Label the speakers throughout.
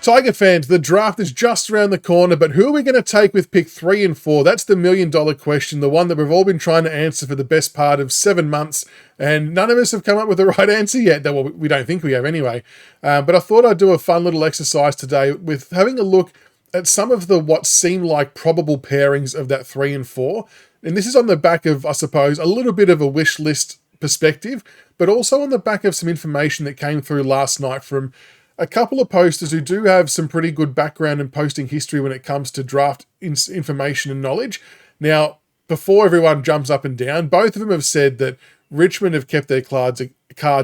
Speaker 1: Tiger fans, the draft is just around the corner, but who are we going to take with pick 3 and 4? That's the million-dollar question, the one that we've all been trying to answer for the best part of 7 months, and none of us have come up with the right answer yet. Well, we don't think we have anyway. But I thought I'd do a fun little exercise today with having a look at some of the what seem like probable pairings of that 3 and 4. And this is on the back of, I suppose, a little bit of a wish list perspective, but also on the back of some information that came through last night from a couple of posters who do have some pretty good background and posting history when it comes to draft information and knowledge. Now, before everyone jumps up and down, both of them have said that Richmond have kept their cards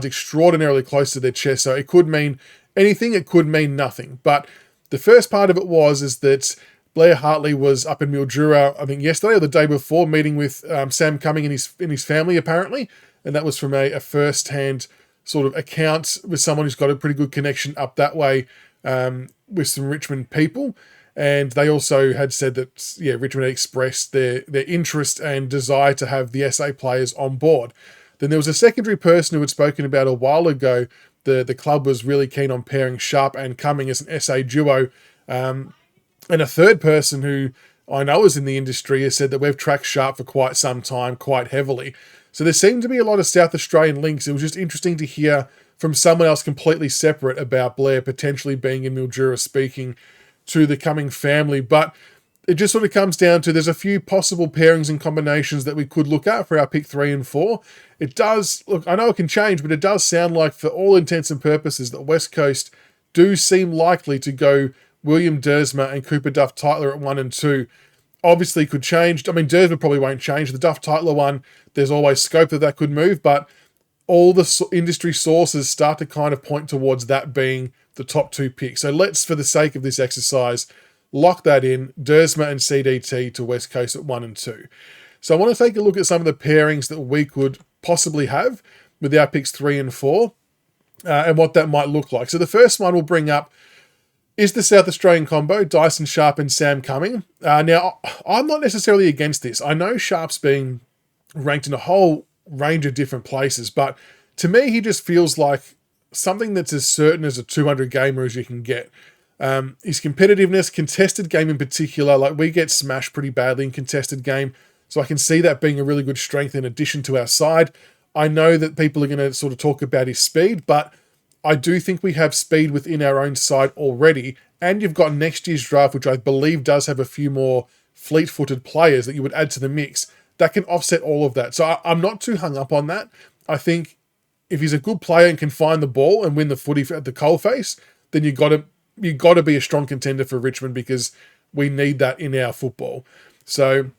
Speaker 1: extraordinarily close to their chest, so it could mean anything, it could mean nothing. But the first part of it is that Blair Hartley was up in Mildura, I think yesterday or the day before, meeting with Sam Cumming and his family, apparently, and that was from a first-hand sort of account with someone who's got a pretty good connection up that way with some Richmond people. And they also had said that, Richmond had expressed their interest and desire to have the SA players on board. Then there was a secondary person who had spoken about a while ago. The club was really keen on pairing Sharp and Cumming as an SA duo. And a third person who I know is in the industry has said that we've tracked Sharp for quite some time, quite heavily. So there seemed to be a lot of South Australian links. It was just interesting to hear from someone else completely separate about Blair potentially being in Mildura speaking to the Cumming family. But it just sort of comes down to there's a few possible pairings and combinations that we could look at for our pick 3 and 4. It does, look, I know it can change, but it does sound like for all intents and purposes that West Coast do seem likely to go William Dersma and Cooper Duff-Tytler at 1 and 2. Obviously could change. I mean, Dersma probably won't change. The Duff-Tytler one, there's always scope that could move, but all the industry sources start to kind of point towards that being the top 2 picks. So let's, for the sake of this exercise, lock that in, Dersma and CDT to West Coast at 1 and 2. So I want to take a look at some of the pairings that we could possibly have with our picks 3 and 4 and what that might look like. So the first one we'll bring up is the South Australian combo, Dyson Sharp and Sam Cumming. Now, I'm not necessarily against this. I know Sharp's been ranked in a whole range of different places, but to me, he just feels like something that's as certain as a 200 gamer as you can get. His competitiveness, contested game in particular, like we get smashed pretty badly in contested game, so I can see that being a really good strength in addition to our side. I know that people are going to sort of talk about his speed, but I do think we have speed within our own side already, and you've got next year's draft, which I believe does have a few more fleet-footed players that you would add to the mix. That can offset all of that. So I'm not too hung up on that. I think if he's a good player and can find the ball and win the footy at the coalface, then you got to be a strong contender for Richmond because we need that in our football. So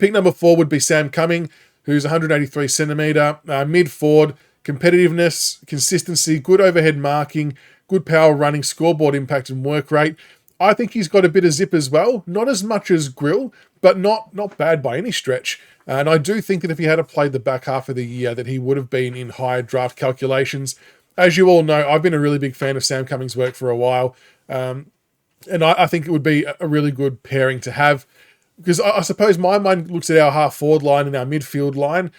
Speaker 1: pick number 4 would be Sam Cumming, who's 183 centimetre, mid-forward, competitiveness, consistency, good overhead marking, good power running, scoreboard impact and work rate. I think he's got a bit of zip as well. Not as much as Grill, but not bad by any stretch. And I do think that if he had played the back half of the year, that he would have been in higher draft calculations. As you all know, I've been a really big fan of Sam Cumming's work for a while. And I think it would be a really good pairing to have. Because I suppose my mind looks at our half-forward line and our midfield line.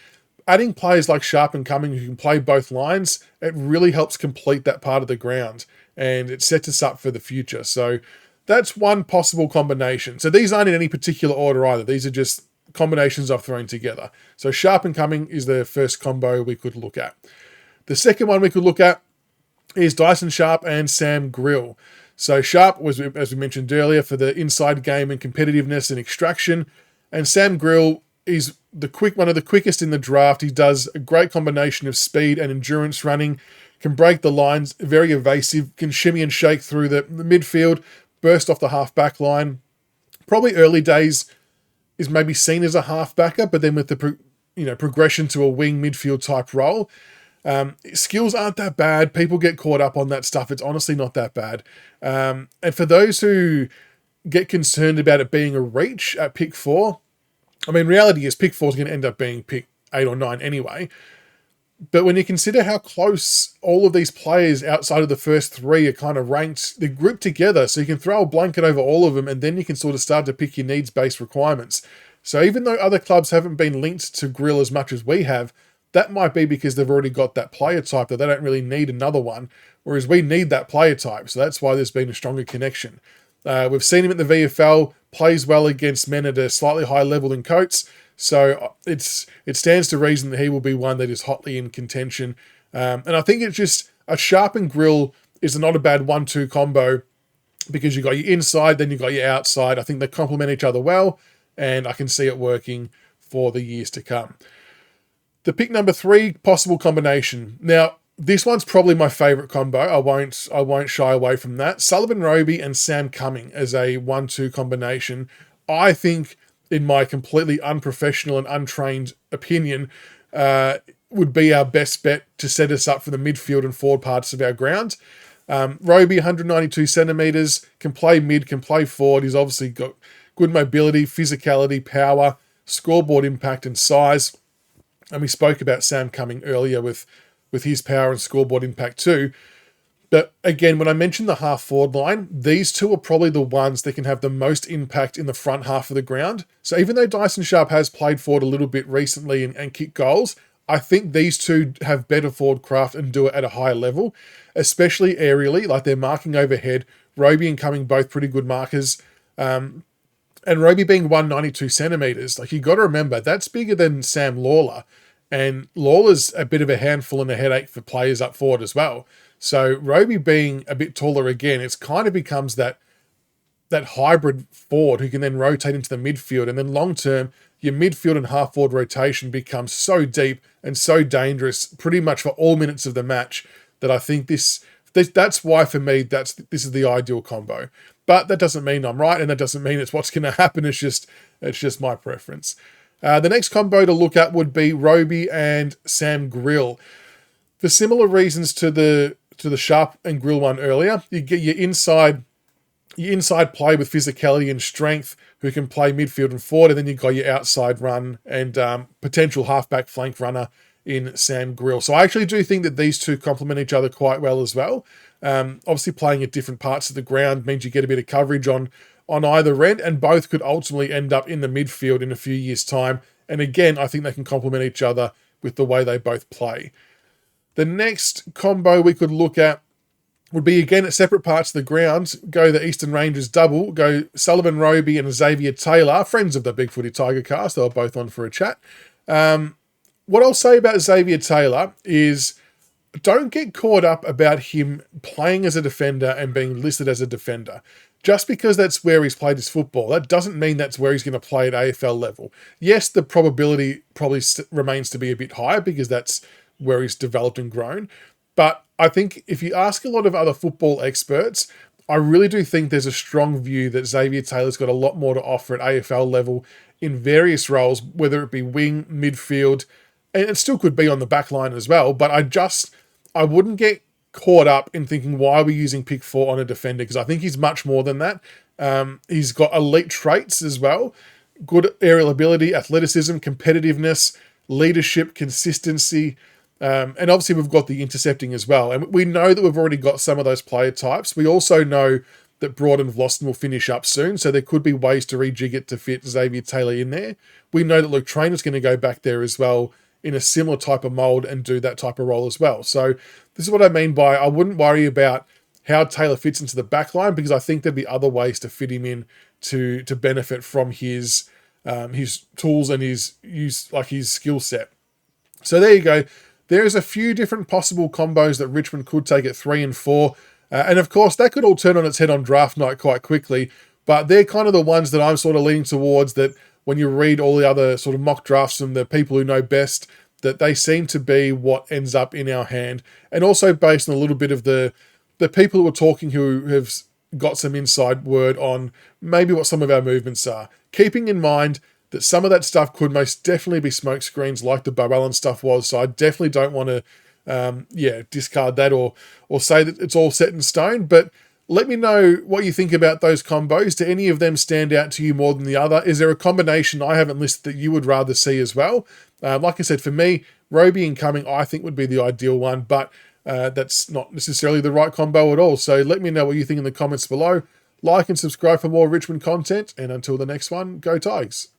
Speaker 1: Adding players like Sharp and Cumming who can play both lines, it really helps complete that part of the ground. And it sets us up for the future. So that's one possible combination. So these aren't in any particular order either. These are just combinations I've thrown together. So Sharp and Cumming is the first combo we could look at. The second one we could look at is Dyson Sharp and Sam Grill. So Sharp was, as we mentioned earlier, for the inside game and competitiveness and extraction. And Sam Grill is one of the quickest in the draft. He does a great combination of speed and endurance running, can break the lines, very evasive, can shimmy and shake through the midfield, burst off the half-back line. Probably early days is maybe seen as a half-backer, but then with the progression to a wing midfield type role, skills aren't that bad. People get caught up on that stuff. It's honestly not that bad. And for those who get concerned about it being a reach at pick 4, I mean, reality is pick 4 is going to end up being pick 8 or 9 anyway. But when you consider how close all of these players outside of the first 3 are kind of ranked, they're grouped together, so you can throw a blanket over all of them, and then you can sort of start to pick your needs-based requirements. So even though other clubs haven't been linked to Grill as much as we have, that might be because they've already got that player type that they don't really need another one, whereas we need that player type. So that's why there's been a stronger connection. We've seen him at the VFL, plays well against men at a slightly higher level than Coates. So it stands to reason that he will be one that is hotly in contention. And I think it's just a sharp and grill is not a bad 1-2 combo, because you've got your inside, then you've got your outside. I think they complement each other well, and I can see it working for the years to come. The pick number 3, possible combination. Now, this one's probably my favourite combo. I won't shy away from that. Sullivan Roby and Sam Cumming as a 1-2 combination. I think, in my completely unprofessional and untrained opinion, would be our best bet to set us up for the midfield and forward parts of our ground. Roby, 192 centimetres, can play mid, can play forward. He's obviously got good mobility, physicality, power, scoreboard impact and size. And we spoke about Sam Cumming earlier with his power and scoreboard impact too. But again, when I mentioned the half forward line, these two are probably the ones that can have the most impact in the front half of the ground. So even though Dyson Sharp has played forward a little bit recently and kicked goals, I think these two have better forward craft and do it at a higher level, especially aerially, like they're marking overhead. Roby and Cumming both pretty good markers. And Roby being 192 centimetres, like you got to remember, that's bigger than Sam Lawler. And Lawler's a bit of a handful and a headache for players up forward as well. So Roby being a bit taller again, it's kind of becomes that hybrid forward who can then rotate into the midfield. And then long term, your midfield and half forward rotation becomes so deep and so dangerous pretty much for all minutes of the match that I think that's why for me, this is the ideal combo. But that doesn't mean I'm right, and that doesn't mean it's what's going to happen. It's just my preference. The next combo to look at would be Roby and Sam Grill. For similar reasons to the Sharp and Grill one earlier, you get your inside play with physicality and strength, who can play midfield and forward, and then you've got your outside run and potential halfback flank runner in Sam Grill. So I actually do think that these two complement each other quite well as well. Obviously playing at different parts of the ground means you get a bit of coverage on either end, and both could ultimately end up in the midfield in a few years' time. And again, I think they can complement each other with the way they both play. The next combo we could look at would be, again, at separate parts of the ground. Go the Eastern Rangers double. Go Sullivan Roby and Xavier Taylor, friends of the Big Footy Tigercast. They were both on for a chat. What I'll say about Xavier Taylor is, don't get caught up about him playing as a defender and being listed as a defender. Just because that's where he's played his football, that doesn't mean that's where he's going to play at AFL level. Yes, the probability probably remains to be a bit higher because that's where he's developed and grown. But I think if you ask a lot of other football experts, I really do think there's a strong view that Xavier Taylor's got a lot more to offer at AFL level in various roles, whether it be wing, midfield, and it still could be on the back line as well. But I wouldn't get caught up in thinking, why are we using pick 4 on a defender? Because I think he's much more than that. He's got elite traits as well. Good aerial ability, athleticism, competitiveness, leadership, consistency. And obviously we've got the intercepting as well. And we know that we've already got some of those player types. We also know that Broad and Vlosten will finish up soon, so there could be ways to rejig it to fit Xavier Taylor in there. We know that Luke Trainer's going to go back there as well in a similar type of mould and do that type of role as well. So this is what I mean by, I wouldn't worry about how Taylor fits into the back line, because I think there'd be other ways to fit him in to benefit from his tools and his skill set. So there you go. There's a few different possible combos that Richmond could take at 3 and 4. And of course, that could all turn on its head on draft night quite quickly. But they're kind of the ones that I'm sort of leaning towards, that when you read all the other sort of mock drafts from the people who know best, that they seem to be what ends up in our hand. And also based on a little bit of the people who are talking who have got some inside word on maybe what some of our movements are. Keeping in mind that some of that stuff could most definitely be smoke screens like the Bob Allen stuff was. So I definitely don't want to discard that or say that it's all set in stone. But let me know what you think about those combos. Do any of them stand out to you more than the other? Is there a combination I haven't listed that you would rather see as well? Like I said, for me, Roby and Cumming I think would be the ideal one, but that's not necessarily the right combo at all. So let me know what you think in the comments below. Like and subscribe for more Richmond content. And until the next one, go Tigers.